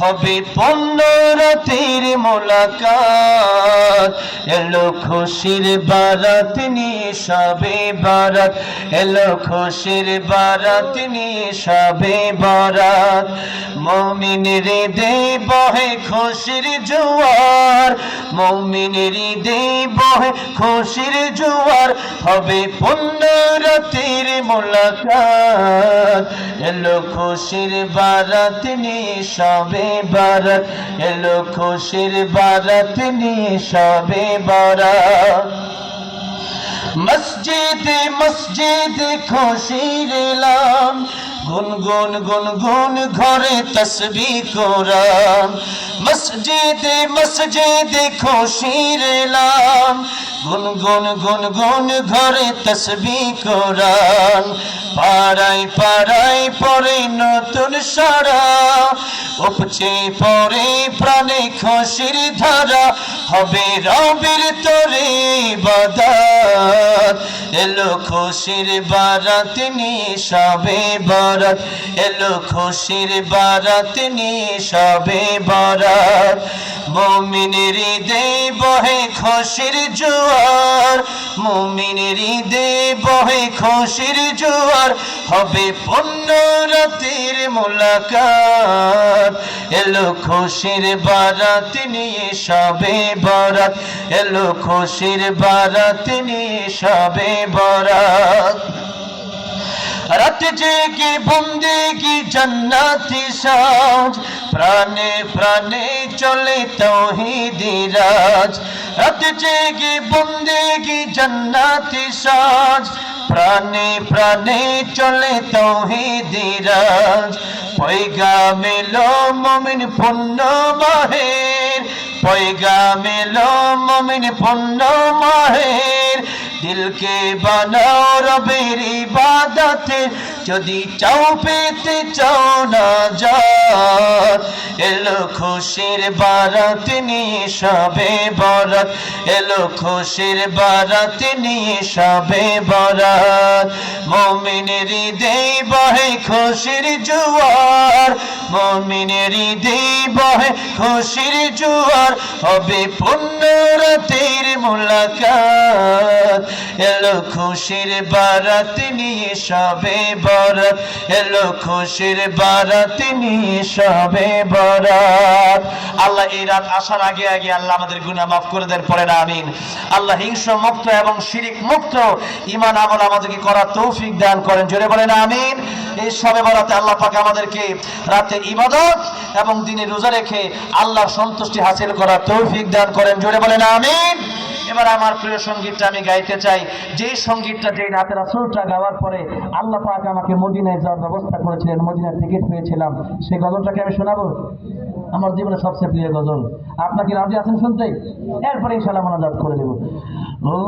হবে পূর্ণ রাতের মোলাকাত এলো খুশির বারাত নিয়ে শবে বারাত এলো খুশির বারাত নিয়ে শবে বারাত মুমিনের হৃদয়ে বহে খুশির জোয়ার মুমিনের হৃদয়ে বহে খুশির জোয়ার হবে পূর্ণ রাতের মোলাকাত এলো খুশির বারাত নিয়ে শবে বারাত এলো খুশির বারাত নিয়ে শবে বারাত মসজিদে মসজিদে খুশির এলাম গুনগুন গুনগুন ঘরে তসবিহ কোরআন মসজিদে মসজিদে খুশির এলাম গুনগুন গুনগুন ঘরে তসবিহ কোরআন পাড়ায় পাড়ায় পড়ে নতুন সারা উপচে পড়ে প্রাণে খুশির ধারা হবে রবের তরে ইবাদত এলো খুশির বারাত নিয়ে শবে বারাত এলো খুশির বারাত নিয়ে শবে বারাত মুমিনের হৃদয়ে বহে খুশির জোয়ার মুমিনের হৃদয়ে বহে খুশির জোয়ার হবে পূর্ণ রাতের মোলাকাত এলো খুশির বারাত নিয়ে শবে বারাত এলো খুশির বারাত নিয়ে শবে বারাত রাত জেগে বন্দেগি জান্নাতি সাজ প্রাণে প্রাণে চলে তাওহীদি রাজ রাত জেগে বন্দেগি জান্নাতি সাজ প্রাণে প্রাণে চলে তাওহীদি রাজ পয়গামে লো মুমিন পূর্ণ মাহের পয়গামে লো মুমিন পূর্ণ মাহের দিলকে বানাও রবের ইবাদতে যদি চাও পেতে চাও না জাত এলো খুশির বারাত নিয়ে শবে বারাত এলো খুশির বারাত নিয়ে শবে বারাত মুমিনের হৃদয়ে বহে খুশির জোয়ার মুমিনের হৃদয়ে বহে খুশির জোয়ার হবে পূর্ণ রাতের মোলাকাত এলো খুশির বারাত নিয়ে শবে বারাত এলো খুশির বারাত নিয়ে শবে বারাত আল্লাহ এই রাত আসার আগে আগে আল্লাহ আমাদের গুনাহ মাফ করে দেন, পড়ে না আমিন। আল্লাহ হিংসা মুক্ত এবং শিরিক মুক্ত ঈমান আমল আমাদেরকে করার তৌফিক দান করেন, জোরে বলেন আমিন। এই শবে বারাতে আল্লাহ পাক আমাদেরকে রাতে ইবাদত এবং দিনে রোজা রেখে আল্লাহর সন্তুষ্টি হাসিল করার তৌফিক দান করেন, জোরে বলেন আমিন। এবার আমার প্রিয় সঙ্গীতটা আমি গাইতে চাই, যে সঙ্গীতটা যে রাতে রাসূলটা গাওয়ার পরে আল্লাহ পাক আমাকে মদিনায় যাওয়ার ব্যবস্থা করেছিলেন, মদিনার টিকিট পেয়েছিলাম, সেই গজলটাকে আমি শোনাবো। আমার জীবনের সবচেয়ে প্রিয় গজল। আপনারা কি রাজি আছেন শুনতে? এরপরে ইনশাআল্লাহ মোনাজাত করে দেব।